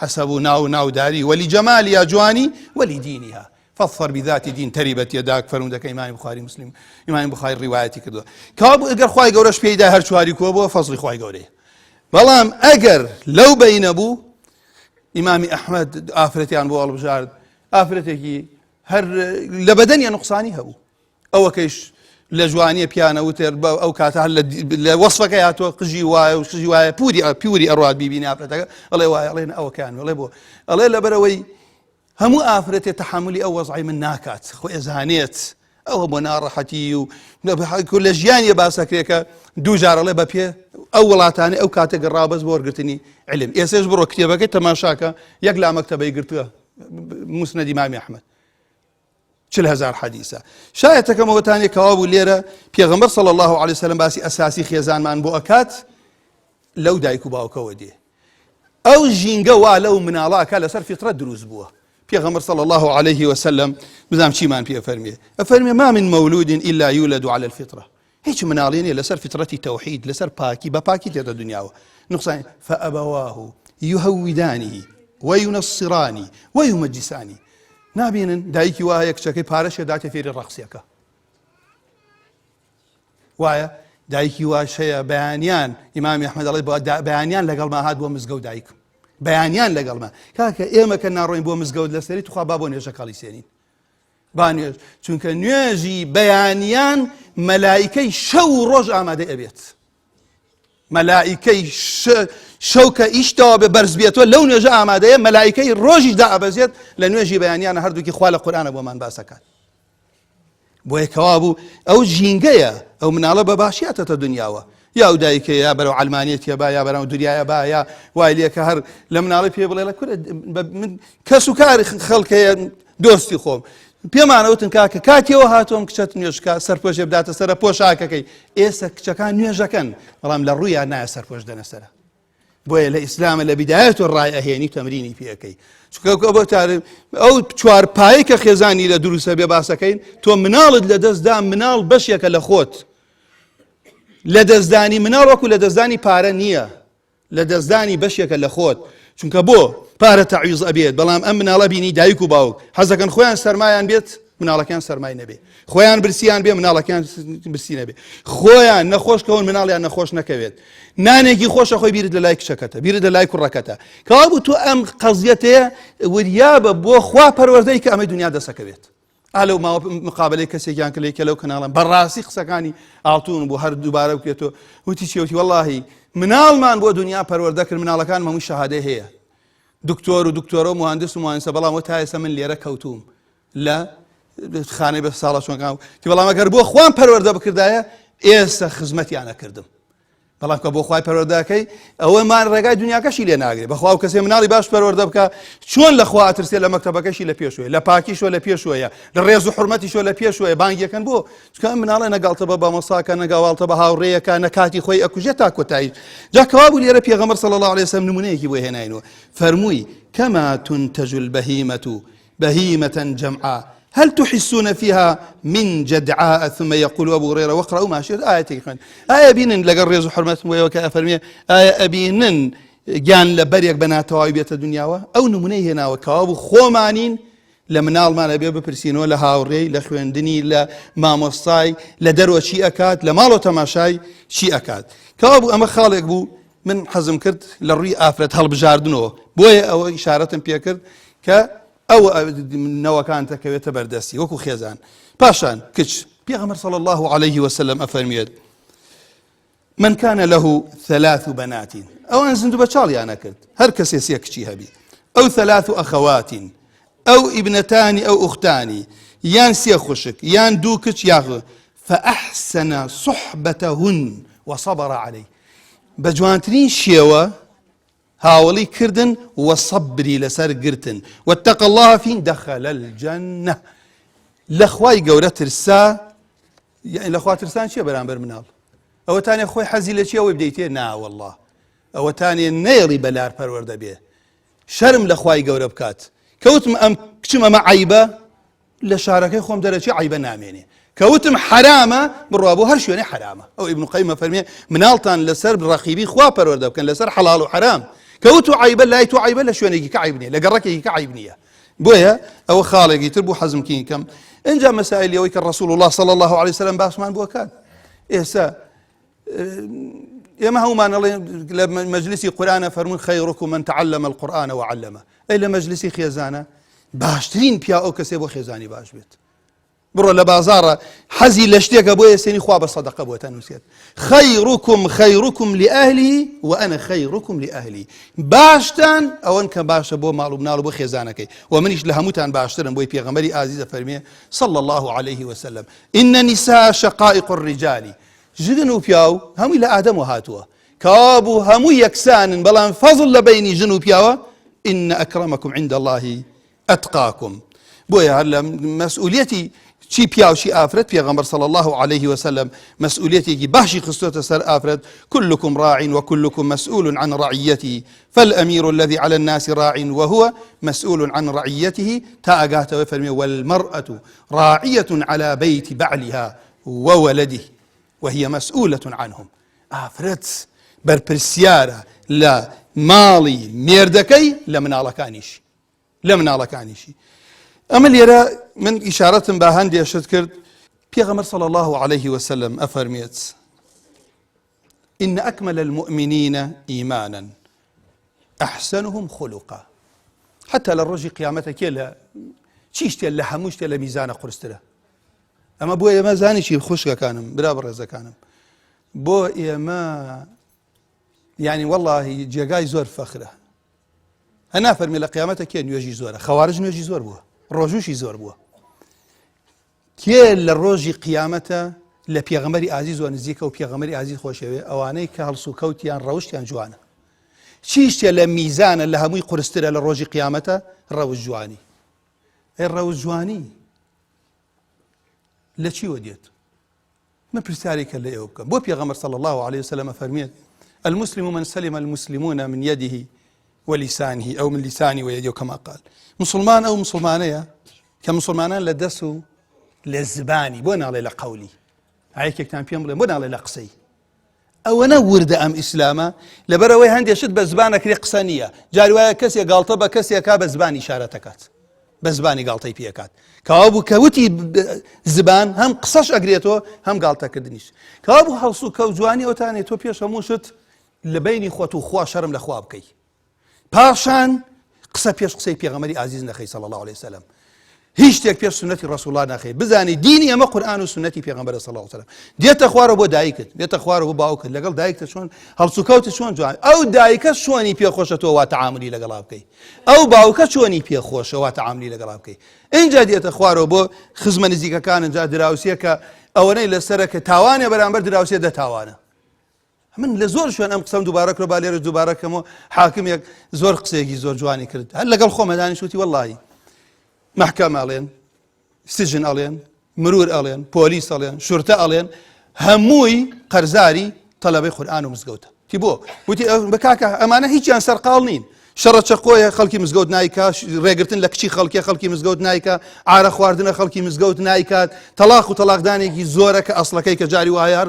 حسب ناوداری، ولجمالها جوانی، ولدينها فاظفر بذات دين تربت يداك. فرمودەکە ئیمامی بخاری مسلم ئیمامی بخاری ڕیوایەتی کردووە. کابوو ئەگەر خوای گەورەش پێیدا هەر چواری کۆ بۆ فەزڵی خوای گەورەیە، بەڵام ئەگەر لەو بەینە بوو ئیمامی ئەحمەد ئافرەتیان بۆ هەڵبژارد، ئافرەتێکی هەر لە بەدەنیە نوقسانی هەبوو، ئەوەکەیش لە جوانیە پیانە وتر ئەو کاتە هەر لە وەسفەکە هاتووە قژی وایە و قژی وایە پیوری ئەڕات بیبینی ئافرەتەکە ئەڵێ وایە ئەڵێن ئەوەکەیان ئەڵێ بۆ ئەڵێ لەبەرەوەی هەموو ئافرەتێ تەحملی ئەو وەزعی من ناکات، خۆی ئەزانێت ئەوە بۆ ناڕەحەتی و لە ژیانیە باسەکرێکە دوو جارەڵێ بە پێ ئەو وڵاتانە ئەو کاتێک ڕابەز بۆ وەرگرتنی علم. ئێسێش بڕۆ کتێبەکەی تەماشاکە یەک لا مەکتەبەی گرتووە موسنەد ئیمامی ئەحمەد 40,000 حەدیثە. شایەتەکەمەوەتانێک کەوا بوو لێرە پێغەمبەر صلی الله علیه وسلم باسی ئەساسی خێزانمان بۆ ئەکات لەو دایک و باوکەوە دێ. ئەو ژینگە وا لەو مناڵاکە لەسەر فیترەت دروست بووە. پێغەمبەر صلی الله عليه وسلم بزانام چیمان پێ فەرمیێ، ئەفەرمێ ما من مولود إلا يولد على الفطرة. هیچ مناڵی نیە لەسەر فیترەتی تەوحید لەسەر پاکی بە پاکی تێدە دنیاوە. نقصان فأبواه يهودانه وينصرانه ويمجسانه. نابینن دایکی وایە کچەکەی پارەشێ داتە فێری ڕەقسیەکە، وایە دایکی واشەیە بەیانیان ئیمامی ئەحمەد دەڵێ بەیانیان لەگەڵما هات بۆ مزگەوت دایکم، بەیانیان لەگەڵما کاکە ئێمە کە ناڕۆین بۆ مزگەوت لەسەری توخوا با بۆ نوێژە کاڵیسێنین با نوێژ، چونکە نوێژی بەیانیان مەلایکەی شەو و ڕۆژ ئامادە ئەبێت، مەلایکەی شەو کە ئیشتەوە بە بەرز بێتەوە لەو نوێژە ئامادەیە، مەلایکەی ڕۆژیشدا ئەبەزێت لە نوێژی بەیانیانە هەردووکی خوا لە قورئانە بۆمان باسەکات. بۆ یەکەوا بوو ئەو ژینگەیە ئەو مناڵە بە باشیاتەتە دنیاوە، یا ئەو دایکە یا بەرەو عەلمانیەتیە با یا بەرەو دوریایە با یا وای لێکە هەر لە مناڵی پێ بڵێ لە کورە من کەس و کاری خەڵکەیە دۆستی خۆم پێمانەوتن کاکە کاتیەوە هاتۆم کچەت نوێژکە سەرپۆشێ بداتە سەرە پۆشاکەکەی، ئێستا کچەکان نوێژەکەن بەڵام لە ڕوویان نایە سەرپۆش دەنە سەرە. بۆیە لە ئیسلامە لە بیدایەت و ڕای ئەهێنی تەمرینی پێەکەی، چونکە بۆ ئەو چوار پایە کە خێزانی لە دروستە بێ باسەکەین، تۆ مناڵت لە دەستدا مناڵ بەشێکە لە خۆت، لە دەستدانی مناڵ وەکو لە دەستدانی پارە نییە، لە دەستدانی بەشێکە لە خۆت، چونکە بۆ پارە تەعویز ئەبێت بەڵام ئەم مناڵە بینی دایک و باوک حەزەکەن خۆیان سەرمایان بێت مناڵەکان سەرمای نەبێ، خۆیان برسیان بێ مناڵەکان برسی نەبێ، خۆیان نەخۆشکەون مناڵیان نەخۆش نەکەوێت، نانێکی خۆشە خۆی بیرت لە لای کچەکەتە، بیرت لە لای کوڕەکەتە، کەوا بوو تۆ ئەم قەزیەتەیە وریابە بۆ خوا پەروەردەی کە ئەمەی دنیا دەسەکەوێت. ئالەو ماوە مقابلەی کەسێکیان کە لەو کەناڵم بەڕاستی قسەکانی ئاڵتون بۆ هەر دووبارە بکرێتەوە، وتی چێوتی وەڵڵاهی مناڵمان بۆ دنیا پەروەردە کرد، مناڵەکان هەمووی شەهادەی هەیە، دکتۆر و دکتۆرە و مهندس و مهندسە، بەڵام وە تا ئێستا من لێرە کەوتوم لە خانەی بە ساڵە چۆنکان تی بەڵام ئەگەر بۆ خوان پەروەردە بکردایە ئێستا خزمەتیانە کردم، بەڵام کە بۆ خوای پەروەردەکەی ئەوەمان ڕێگای دنیاکەشی لێ ناگرێت، بەخوا و کەسێ مناڵی باش پەروەردە بکە چۆن لە خوا ئەترسێت لە مەکتەبەکەشی لە پێشوەیە، لە پاکیشۆ لە پێشوەیە، لە ڕێز و حورمەتیشۆ لە پێشوەیە، بانگیەکەن بۆ چونکە ئەم مناڵە نەگاڵتە بە بەمەساکە نەگاڵتە بە هاوڕێیەکە نەکاتی خۆی ئەکوژێت تا کۆتایی. جا کەوا بوو لێرە پێغەمبەر صلی الله علیه وسلم نمونەیەکی بۆ هێناینەوە، فەرمووی کەما تنتج البهیمة بهیمة جمعاء هل تحسون فيها من جدعاء ثم يقول أبو هريرة واقرأوا ما شئت آية خان آية بينن لقر ريز حرمة ويوكا فرمية آية بينن جان لبريك بنات وايبية الدنيا أو نمنيه هنا وكواب خومانين لمنال ما نبيه ببرسينو لهاوري لخويندني لماموستاي لدرو شيء أكاد لمالو تماشاي شيء أكاد كواب أما خالق بو من حزم كرد للري آفرت هل بجاردنو بوي أو إشارة بيكرد ك أو نوا كانت كويت بردسي وكو خيزان باشان كش بيغمر صلى الله عليه وسلم أفرميد من كان له 3 بنات أو أنزندو بشالي أنا كرت هر كسيس يكشيها بي أو 3 أخوات أو ابنتان أو أختان يان سيخشك يان دوكش ياغ فأحسن صحبتهن وصبر عليه بجوانترين شيوة هاولي كردن وصبري لسر قرتن واتق الله فين دخل الجنة لأخواي قورة ترسا يعني لأخوة ترسان شيء برانبر منال أو تاني أخوي حزي لشيء ويبديتين نا والله أو تاني نيري بلار پرورده بيه شرم لأخواي قورة بكات كوتم أم كشم ما عيبة لشاركي خوم درجة عيبة ناميني كوتم حرامة بالرابو هرشوني حرامة أو ابن قيمة فرمي منالتان لسر بالرقيبي خوا پرورده بكن لسر حلال وحرام كوتو عيبة لا يتو عيبة لشوني كعيبني لقرك كعيبني بويا أو خالقي تربو حزم كين كم إن جاء مسائل يويك الرسول الله صلى الله عليه وسلم باسمان بوكان إيسا ئێمە هەومان لە مەجلیسی قورآنە فەرموون خەیڕکم من تعلم القورآن وعلمه. ئەی لە مەجلیسی خێزانە باشترین پیا ئەو کەسێ بۆ خێزانی باش بێت. بڕۆ لە بازاڕە حەزی لە شتێکە بۆ ێسێنی خوا بە سەدەقە بۆ تەنووسێت خەیڕکم لئەهلی وأنا خەیڕکم لئەهلی. باشتان ئەوەن کە باشە بۆ ماڵ و مناڵ و بۆ خێزانەکەی و منیش لە هەمووتان باشترم بۆی پێغەمبەری ئازیزە فەرمێ صلى الله عليه وسلم إن النساء شقائق الرجال. ژن و پیاو هەمووی لە ئادەم و هاتووە کابوو هەموو یەکسانن بەڵام فەزڵ لە بینی ژن و پیاوە إن أكرمكم عند الله أتقاكم. بۆیە هەر لە مەسئولیەتی چی پیاو چی ئافرەت پێغەمبەر صلى الله عليه وسلم مەسئولیەتێکی باشی خستۆتە سەر ئافرەت كلكم راع وكلكم مسؤول عن رعيته فالأمير الذي على الناس راع وهو مسؤول عن رعيته تا ئەگاتەوە فەرمێ والمرأة راعية على بيت بعلها وولده وهي مسؤولة عنهم. ئافرەت بەرپرسیارە لە ماڵی مێردەکەی لە مناڵەکانیشی. ئەمە لێرە من ئیشارەتم بە هەندێک شت کرد. پێغەمبەر صلى الله عليه وسلم ئەفەرمێت إن أكمل المؤمنين إيمانا أحسنهم خلقا. حتى لە ڕۆژی قیامەتە لە چی شتێ لە هەموو شتێ لە میزانە قورسترە. ئەمە بۆ ئێمە زانیشی خوشکەکانم برا بەڕێزەکانم بۆ ئێمە یعنی والله جێگای زۆر فەخرە. هەنا فەرمی لە قیامەتە کێ نوێژی زۆرە؟ خەوارج نوێژی زۆر بووە، ڕۆژوشی زۆر بووە. کێ لە ڕۆژی قیامەتە لە پێغەمبەری ئازیز و نزیکە و پێغەمبەری ئازیز خۆشەوێ؟ ئەوانەی کە هەڵسو کەوتیان ڕەوشتیان جوانە. چی شتێ لە میزانە لە هەمووی قورسترە لە ڕۆژی قیامەتە؟ ڕەوش جوانی. ئەی ڕەوش جوانی لە چیوە دێت؟ من پرسیارێکە لە ئێوە بکەم. بۆ پێغەمبەر صلى الله عليه وسلم فەرمێت المسلم من سلم المسلمون من يده ولسانه أو من لسانه ويده كما قال. مسلمان أو مسلمانية كمسلمانان لدسو لزباني بۆ ناڵێ لە قەولی هایەکێکتان پێم بڵێن بۆ ناڵێ لە قسەی ئەوەنە وردە ئەم ئیسلامە لەبەرەوەی هەندێک شت بە زبانەکرێ قسە نییە. جاری وایە کەسێک گاڵتە بە کەسێکا بە زبانی ئیشارەت دەکات بە زبانی گاڵتەی پێکات کەوا بوو کەوتی زبان هەم قسەش ئەگرێتەوە هەم گاڵتەکردنیش کەوا بوو هەڵسو کەوت جوانی ئەوتانێت تۆ پێش هەموو شت لە بینی خۆت و خوا شەرم لە خوا بکەی پاشان قسە پێش قسەی پێغەمبەری ئازیز نەخەی صلى الله عليه وسلم. هیچ شتێک پێش سنەتی ڕەسوڵ الله ناخەی. بزانی دینی ئەمە قورئان و سنەتی پێغەمبەر صلى الله عليه وسلم. دێتە خوارەوە بۆ دایکت، دێتە خوارەوە بۆ باوکت، لەگەڵ دایکتە چۆن هەڵسو کەوتت چۆن جوان ئەو دایکە چۆنی پێخۆشە تۆ وا تەعاملی لەگەڵا بکەی، ئەو باوکە چۆنی پێخۆشە وا تەعاملی لەگەڵا بکەی. اینجا دێتە خوارەوە بۆ خزمە نزیکەکان اینجا دراوسێکە ئەوەنەی لەسەرەکە تاوانێ بەرامبەر دراوسێ دەتاوانە. من لە زۆر شوێن ئەم قسەم دووبارە کرۆ با لێرە دووبارەکەمەوە حاکمێک زۆر قسەیەکی زۆر جوانی کرد هەر لەگەڵ خۆمە دانیشتی وەڵڵاهی محکەم ئەڵێن سجن ئەڵێن مرور ئەڵێن پۆلیس ئەڵێن شورتە ئەڵێن هەمووی قەرزاری تەلەبەی قورئان و مزگەوتە. تی بۆ وتی بە کاکە ئەمانە هیچیان سەرقاڵ نین شەڕە چەقۆیە خەڵکی مزگەوت نایکا ڕێگرتن لە کچی خەڵکی مزگەوت نایکا ئارە خواردنە خەڵکی مزگەوت نایکات تەلاق و تەلاقدانێکی زۆرە کە ئەسڵەکەی کە جاری وایە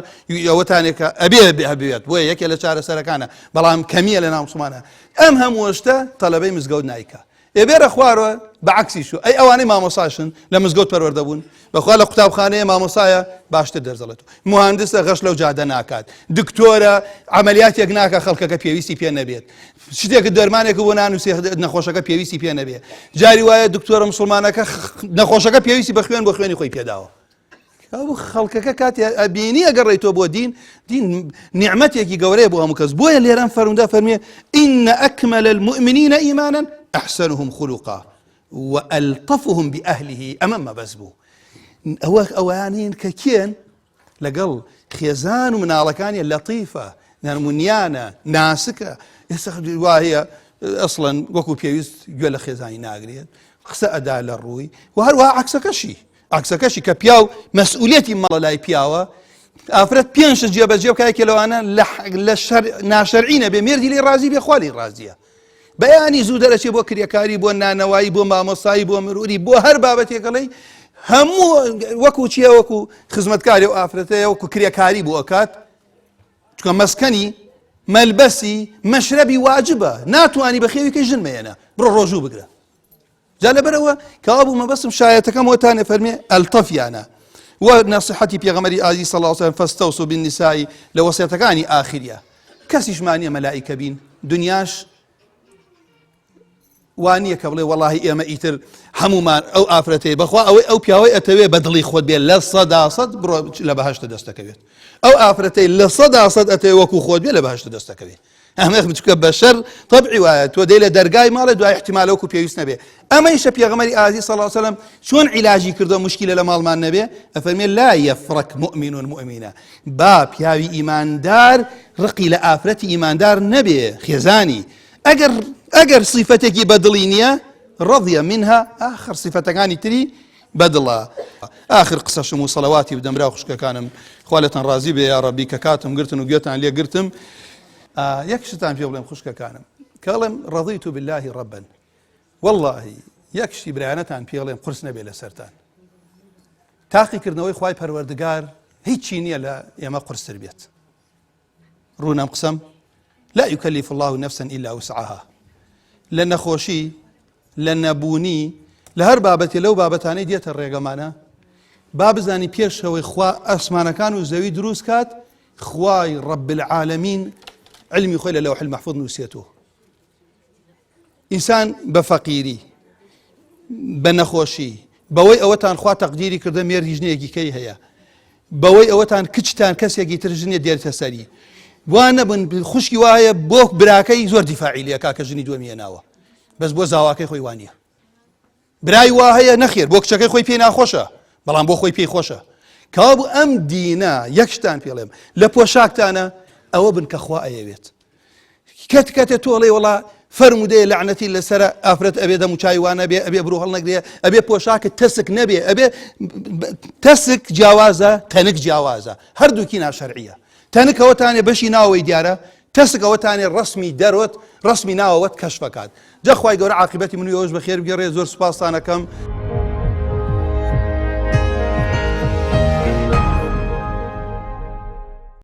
ئەوەتانێکە ئەبێ هەبێت بۆیە یەکێ لە چارەسەرەکانە بەڵام کەمیە لە ناو موسڵمانە ئەم هەموو شتە تەلەبەی مزگەوت نایکا. ئێبێرە خوارەوە بەعەکسی شو ئەی ئەوانەی مامۆساشن لە مزگەوت پەروەردە بوون بەخوا لە قوتابخانەیە مامۆسایە باشتر دەرزەڵێت و مهندسە غەش لەو جادە ناکات دکتۆرە عەمەلیاتێک ناکە خەڵکەکە پێویستی پێ نەبێت شتێکە دەرمانێکە بۆ نانووسێ نەخۆشەکە پێویستی پێ نەبێت جاری وایە دکتۆرە موسڵمانەکە نەخۆشەکە پێویستی بە خوێن بۆ خوێنی خۆی پێداوە ئەو خەڵکەکە کاتی ئەبینی ئەگەڕێیتەوە بۆ دین نیعمەتێکی گەورەیە بۆ هەموو کەس بۆیە لێرەم فەرموودا فەرمێ إن أكمل المؤمنين إيمانا أحسنهم خلقا وألطفهم بأهله أمام بزبو أوانين ككين لقل خيزان من علكانية لطيفة نرمونيانا ناسكة وهي أصلا وكو بيوست يقول خيزاني ناقريت قسا أدا للروي وهروها عكسكشي كبياو مسؤوليتي مالا لاي بياوا ئافرەت پێنج جێبەجێ بکای کێلەوانە لە ناشەرعینە بێ مێردی لێ ڕازی بێ خوا لێ ڕازیە بەیانی زوو دەرەچێ بۆ کریەکاری بۆ نانەوایی بۆ مامۆسایی بۆ مروری بۆ هەر بابەتێکەڵی هەموو وەکو چیە وەکو خزمەتکاری و ئافرەتەیە وەکو کریەکاری بۆ ئەکات چکە مەسکەنی مەلبەسی مەشرەبی واجبە ناتوانی بە خێویکەی ژن مێنە بڕۆ ڕۆژوو بگرە جا لەبەرەوە کەوا بوو مەبەستم شایەتەکەم وەتانێ فەرمێ ئەلتەفیانە ونصيحتي بيغمري آزي صلى الله عليه وسلم فاستوصوا بالنساء لوصيتكاني آخرية کەسیشمانیە مەلائیکە بین دنیاش وانییە کە بڵێ وەڵاهی ئێمە ئیتر هەمومان ئەو ئافرەتەی بەخوا ئەوەی ئەو پیاوەی ئەتەوێ بە دڵی خۆت بێت لە 100% بڕۆ لە بەهەشتە دەستەکەوێت ئەو ئافرەتەی لە 100% ئەتەوێ وەکو خۆت بێت لە بەهەشتە دەستەکەوێت ئەمە بچکە بەشەر تەبعی وایە تۆ دەی لە دەرگای ماڵە دوای احتیمالە وەکو پێویست نەبێ ئەمەیشە پێغەمبەری ئازیز صلی الله علیه وسلم چۆن عیلاجی کردو مشکلە لە ماڵمان نەبێ ئەفەرمێ لا یەفرەک مؤمن مؤمنە با پیاوی ئیماندار ڕقی لە ئافرەتی ئیماندار نەبێ خێزانی ئەگەر صیفەتێکی بەدڵی نییە ڕەضیە منها آخر صیفەتەکانی تری بەدڵە آخر قسەشم و سەڵەواتی بدەم برا خوشکەکانم خوا لێتان ڕازی بێ یا ڕەبی کە کاتم گرتن و گوێتان لێ گرتم یەک شتان پێ بڵێم خوشکەکانم کە بڵێم ڕەضیت بالله ڕەبەن والله یەک شتی برایانەتان پێ بڵێم قورس نەبێ لەسەرتان تاقیکردنەوەی خوای پەروەردگار هیچی نییە لە ئێمە قورستر بێت ڕوونەم قسەم لا يكلف الله نفسا إلا وسعها لە نەخۆشی لە نەبوونی لە هەر بابەتێ لەو بابەتانەی دێتە ڕێگەمانە با بزانی پێشەوەی خوا ئەسمانەکان و زەوی دروست کات خوای ڕەب العالەمین علمی خۆی لە لەوح المەحفوظ نووسێتەوە ئینسان بە فەقیری بە نەخۆشی بەوەی ئەوەتان خوا تەقدیری کردە مێردی ژنێکی کەی هەیە بەوەی ئەوەتان کچتان کەسێکی تر ژنێ دێتە سەری وانە بن خوشکی وایە بۆ براکەی زۆر دیفاعی لێ کاکە ژنی دووەمی هێناوە بەس بۆ زاواکەی خۆی وانە برای وا هەیە نەخێر بۆ کچەکەی خۆی پێی ناخۆشە بەڵام بۆ خۆی پێی خۆشە کەوا ئەم دینە یەکشتان پێڵێم لە پۆشاکتانە ئەوە بن کە خوا ئەیەوێت کەتێ تۆڵێ وڵا فەرمودەیە لەعنەتی لەسەر ئافرەت ئەبێ دەموچای وانە بێ ئەبێ بڕۆ هەڵنەگرێ ئەبێ پۆشاکت تەسک نەبێ ئەبێ تەسک جیاوازە تەنک جیاوازە هەردووکی ناشەرعیە تەنکەوەتانێ بەشی ناوەوەی دیارە تەسکەوەتانێ ڕسمی دەرۆت ڕسمی ناوەوەت کەشفەکات جا خوای گەورە عاقبەتی من و ئەوش بەخێر بگەڕێ زۆر سوپاستان دەکەم